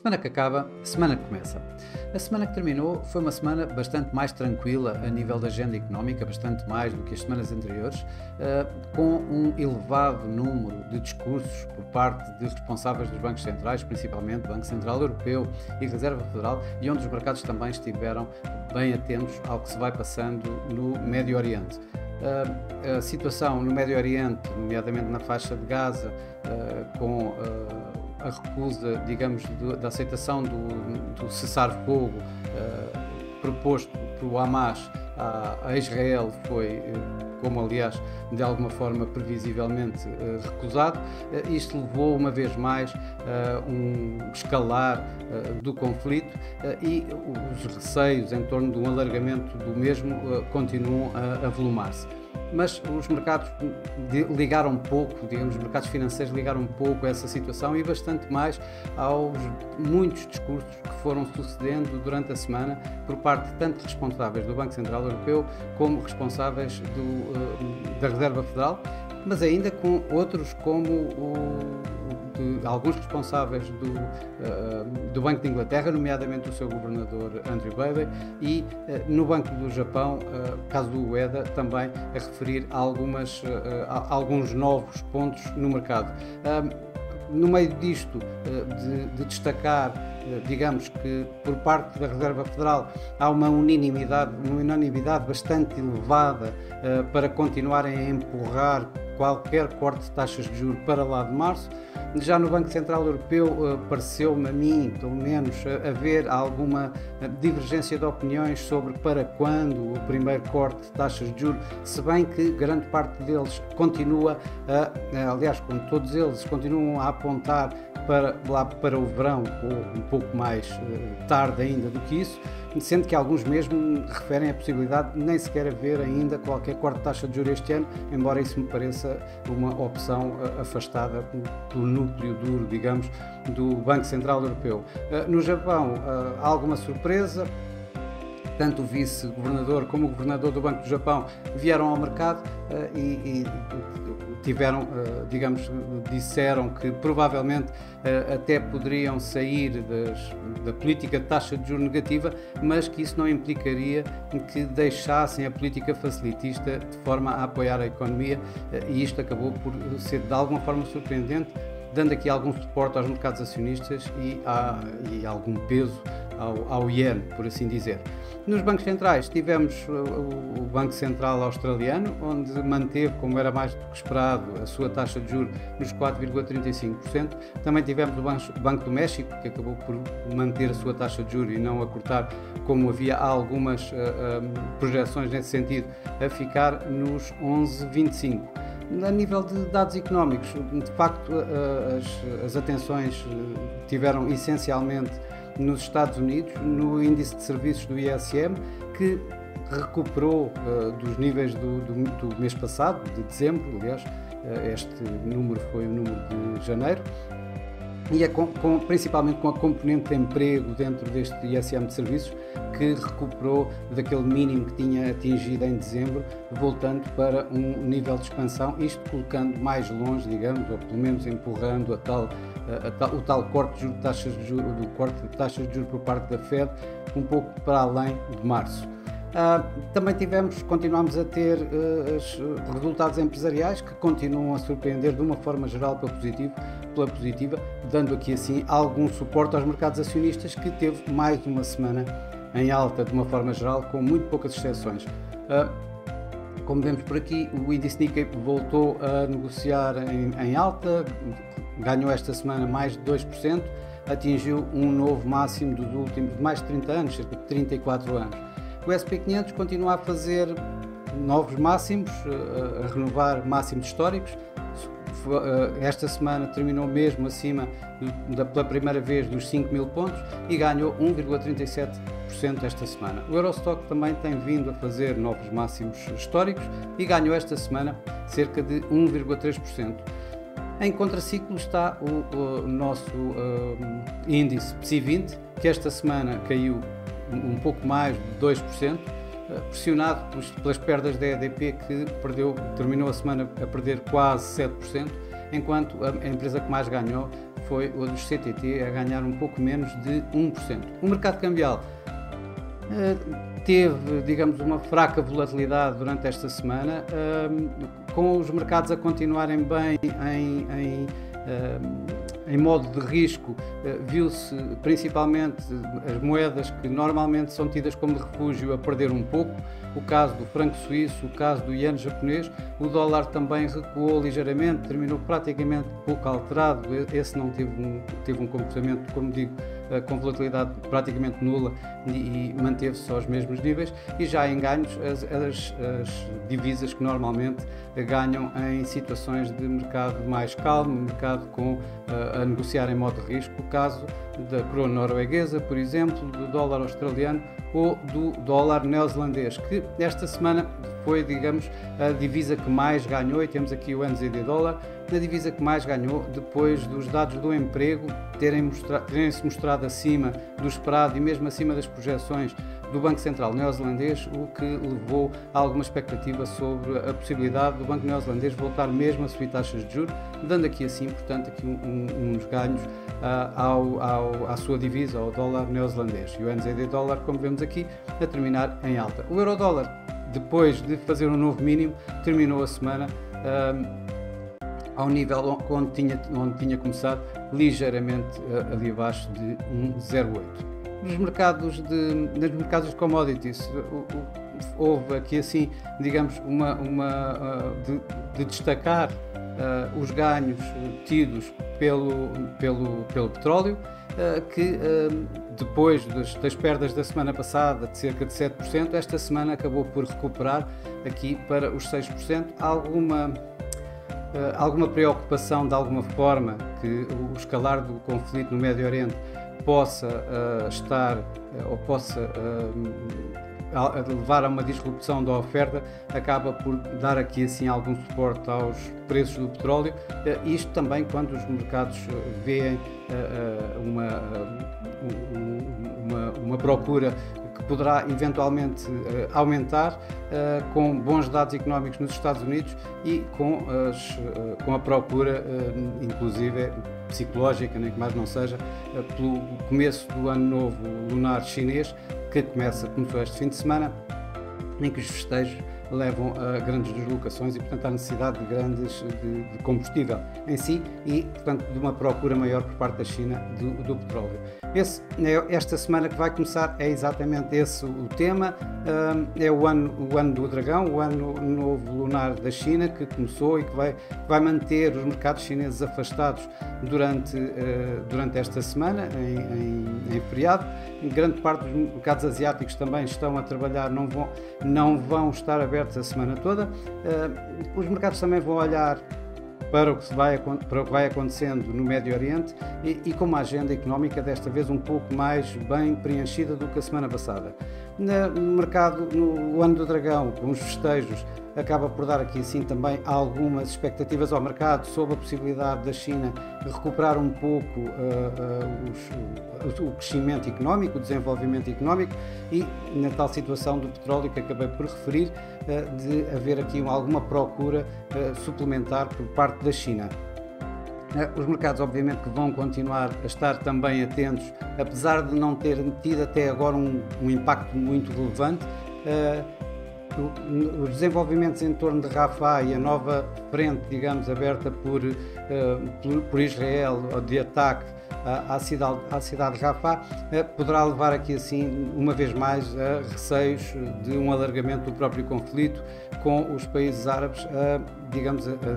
Semana que acaba, semana que começa. A semana que terminou foi uma semana bastante mais tranquila a nível da agenda económica, bastante mais do que as semanas anteriores, com um elevado número de discursos por parte de responsáveis dos bancos centrais, principalmente o Banco Central Europeu e a Reserva Federal, e onde os mercados também estiveram bem atentos ao que se vai passando no Médio Oriente. A situação no Médio Oriente, nomeadamente na faixa de Gaza, com a recusa, digamos, da aceitação do cessar-fogo proposto pelo Hamas a Israel foi, como aliás de alguma forma previsivelmente recusado. Isto levou uma vez mais a um escalar do conflito e os receios em torno de um alargamento do mesmo continuam a avolumar-se. Mas os mercados ligaram pouco, digamos, os mercados financeiros ligaram pouco a essa situação e bastante mais aos muitos discursos que foram sucedendo durante a semana por parte tanto de responsáveis do Banco Central Europeu como responsáveis da Reserva Federal, mas ainda com outros como alguns responsáveis do Banco de Inglaterra, nomeadamente o seu governador Andrew Bailey, e no Banco do Japão, caso do Ueda, também a referir alguns novos pontos no mercado. No meio disto, de destacar, digamos que por parte da Reserva Federal há uma unanimidade bastante elevada para continuarem a empurrar qualquer corte de taxas de juros para lá de março. Já no Banco Central Europeu pareceu-me a mim, pelo menos, haver alguma divergência de opiniões sobre para quando o primeiro corte de taxas de juros, se bem que grande parte deles continua, aliás, como todos eles, continuam a apontar para o verão, ou um pouco mais tarde ainda do que isso, sendo que alguns mesmo referem a possibilidade de nem sequer haver ainda qualquer corte de taxa de juros este ano, embora isso me pareça uma opção afastada pelo núcleo duro, digamos, do Banco Central Europeu. No Japão, há alguma surpresa. Tanto o vice-governador como o governador do Banco do Japão vieram ao mercado e tiveram, digamos, disseram que provavelmente até poderiam sair da política de taxa de juros negativa, mas que isso não implicaria que deixassem a política facilitista de forma a apoiar a economia, e isto acabou por ser de alguma forma surpreendente, dando aqui algum suporte aos mercados acionistas e algum peso ao iene, por assim dizer. Nos bancos centrais tivemos o Banco Central Australiano, onde manteve, como era mais do que esperado, a sua taxa de juros nos 4,35%. Também tivemos o Banco do México, que acabou por manter a sua taxa de juros e não a cortar, como havia algumas projeções nesse sentido, a ficar nos 11,25%. A nível de dados económicos, de facto, as atenções tiveram essencialmente nos Estados Unidos, no índice de serviços do ISM, que recuperou dos níveis do mês passado, de dezembro, aliás, este número foi o número de janeiro, e principalmente com a componente de emprego dentro deste ISM de serviços, que recuperou daquele mínimo que tinha atingido em dezembro, voltando para um nível de expansão, isto colocando mais longe, digamos, ou pelo menos empurrando o tal corte de taxas de juros, do corte de taxas de juros por parte da Fed, um pouco para além de março. Também continuamos a ter os resultados empresariais que continuam a surpreender de uma forma geral pela positiva, dando aqui assim algum suporte aos mercados acionistas, que teve mais uma semana em alta de uma forma geral, com muito poucas exceções. Como vemos por aqui, o índice Nikkei voltou a negociar em alta, ganhou esta semana mais de 2%, atingiu um novo máximo dos últimos mais de 30 anos, cerca de 34 anos. O S&P 500 continua a fazer novos máximos, a renovar máximos históricos. Esta semana terminou mesmo acima pela primeira vez dos 5.000 pontos e ganhou 1,37% esta semana. O Eurostock também tem vindo a fazer novos máximos históricos e ganhou esta semana cerca de 1,3%. Em contraciclo está o nosso índice PSI 20, que esta semana caiu um pouco mais de 2%, pressionado pelas perdas da EDP, que terminou a semana a perder quase 7%, enquanto a empresa que mais ganhou foi o dos CTT a ganhar um pouco menos de 1%. O mercado cambial teve, digamos, uma fraca volatilidade durante esta semana, com os mercados a continuarem bem em modo de risco. Viu-se principalmente as moedas que normalmente são tidas como de refúgio a perder um pouco, o caso do franco suíço, o caso do iene japonês. O dólar também recuou ligeiramente, terminou praticamente pouco alterado, esse não teve um comportamento, como digo, com volatilidade praticamente nula e manteve-se aos mesmos níveis. E já em ganhos, as divisas que normalmente ganham em situações de mercado mais calmo, mercado a negociar em modo de risco, o caso da coroa norueguesa, por exemplo, do dólar australiano ou do dólar neozelandês, que esta semana foi, digamos, a divisa que mais ganhou, e temos aqui o NZD dólar, a divisa que mais ganhou depois dos dados do emprego terem-se mostrado acima do esperado e mesmo acima das projeções do Banco Central neozelandês, o que levou a alguma expectativa sobre a possibilidade do Banco neozelandês voltar mesmo a subir taxas de juros, dando aqui assim, portanto, aqui uns ganhos à sua divisa, ao dólar neozelandês. E o NZD dólar, como vemos aqui, a terminar em alta. O euro dólar, depois de fazer um novo mínimo, terminou a semana ao nível onde tinha começado, ligeiramente ali abaixo de 1,08. Nos mercados de commodities, houve aqui assim, digamos, de destacar os ganhos tidos pelo petróleo, que depois das perdas da semana passada de cerca de 7%, esta semana acabou por recuperar aqui para os 6%. Alguma preocupação de alguma forma que o escalar do conflito no Médio Oriente possa levar a uma disrupção da oferta, acaba por dar aqui assim algum suporte aos preços do petróleo. Isto também quando os mercados veem uma procura que poderá eventualmente aumentar, com bons dados económicos nos Estados Unidos e com a procura, inclusive psicológica, nem que mais não seja, pelo começo do ano novo lunar chinês, que começou este fim de semana, em que os festejos levam a grandes deslocações e, portanto, à necessidade de combustível em si e, portanto, de uma procura maior por parte da China do petróleo. Esta semana que vai começar é exatamente esse o tema, é o ano do dragão, o ano novo lunar da China, que começou e que vai manter os mercados chineses afastados durante esta semana, em feriado. Grande parte dos mercados asiáticos também estão a trabalhar, não vão estar abertos a semana toda. Os mercados também vão olhar para o que vai acontecendo no Médio Oriente e com uma agenda económica desta vez um pouco mais bem preenchida do que a semana passada. No mercado, no ano do dragão, com os festejos, acaba por dar aqui sim também algumas expectativas ao mercado sobre a possibilidade da China recuperar um pouco o crescimento económico, o desenvolvimento económico e na tal situação do petróleo que acabei por referir, de haver aqui alguma procura suplementar por parte da China. Os mercados obviamente que vão continuar a estar também atentos, apesar de não ter tido até agora um impacto muito relevante. Os desenvolvimentos em torno de Rafah e a nova frente, digamos, aberta por Israel, de ataque à cidade de Rafah, poderá levar aqui assim, uma vez mais, a receios de um alargamento do próprio conflito, com os países árabes a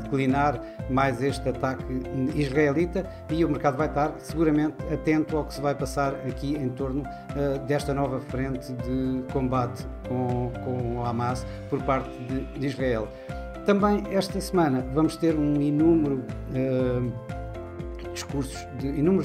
declinar mais este ataque israelita, e o mercado vai estar seguramente atento ao que se vai passar aqui em torno desta nova frente de combate com o Hamas por parte de Israel. Também esta semana vamos ter inúmeros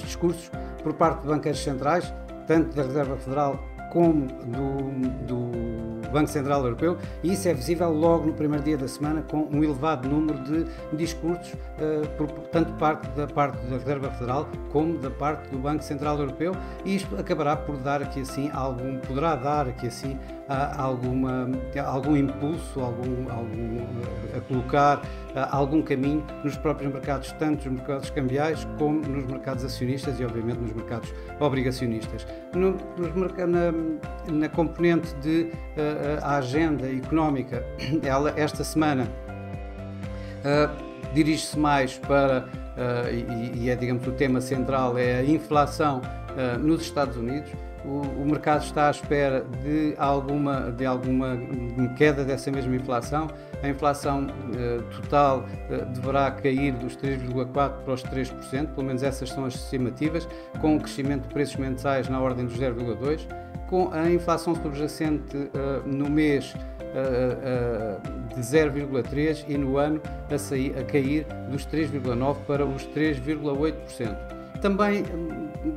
discursos por parte de banqueiros centrais, tanto da Reserva Federal como do Banco Central Europeu, e isso é visível logo no primeiro dia da semana, com um elevado número de discursos, tanto da parte da Reserva Federal como da parte do Banco Central Europeu, e isto acabará por dar aqui assim poderá dar aqui assim algum impulso, a colocar algum caminho nos próprios mercados, tanto nos mercados cambiais como nos mercados acionistas e, obviamente, nos mercados obrigacionistas. Na componente de a agenda económica, esta semana dirige-se mais para, e é, digamos, o tema central, é a inflação nos Estados Unidos. O mercado está à espera de alguma queda dessa mesma inflação. A inflação total deverá cair dos 3,4% para os 3%, pelo menos essas são as estimativas, com um crescimento de preços mensais na ordem dos 0,2%, com a inflação subjacente no mês de 0,3% e no ano a cair dos 3,9% para os 3,8%. Também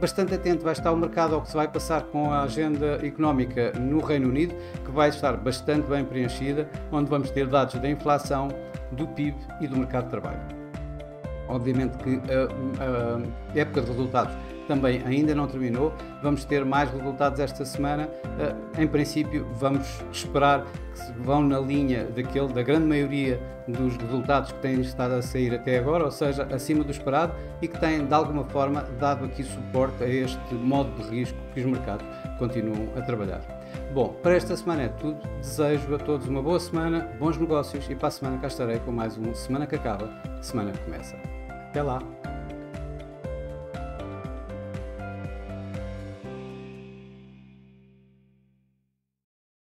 bastante atento vai estar o mercado ao que se vai passar com a agenda económica no Reino Unido, que vai estar bastante bem preenchida, onde vamos ter dados da inflação, do PIB e do mercado de trabalho. Obviamente que a época de resultados também ainda não terminou, vamos ter mais resultados esta semana. Em princípio, vamos esperar que vão na linha da grande maioria dos resultados que têm estado a sair até agora, ou seja, acima do esperado, e que têm de alguma forma dado aqui suporte a este modo de risco que os mercados continuam a trabalhar. Bom, para esta semana é tudo. Desejo a todos uma boa semana, bons negócios, e para a semana cá estarei com mais uma Semana que Acaba, Semana que Começa. Até lá!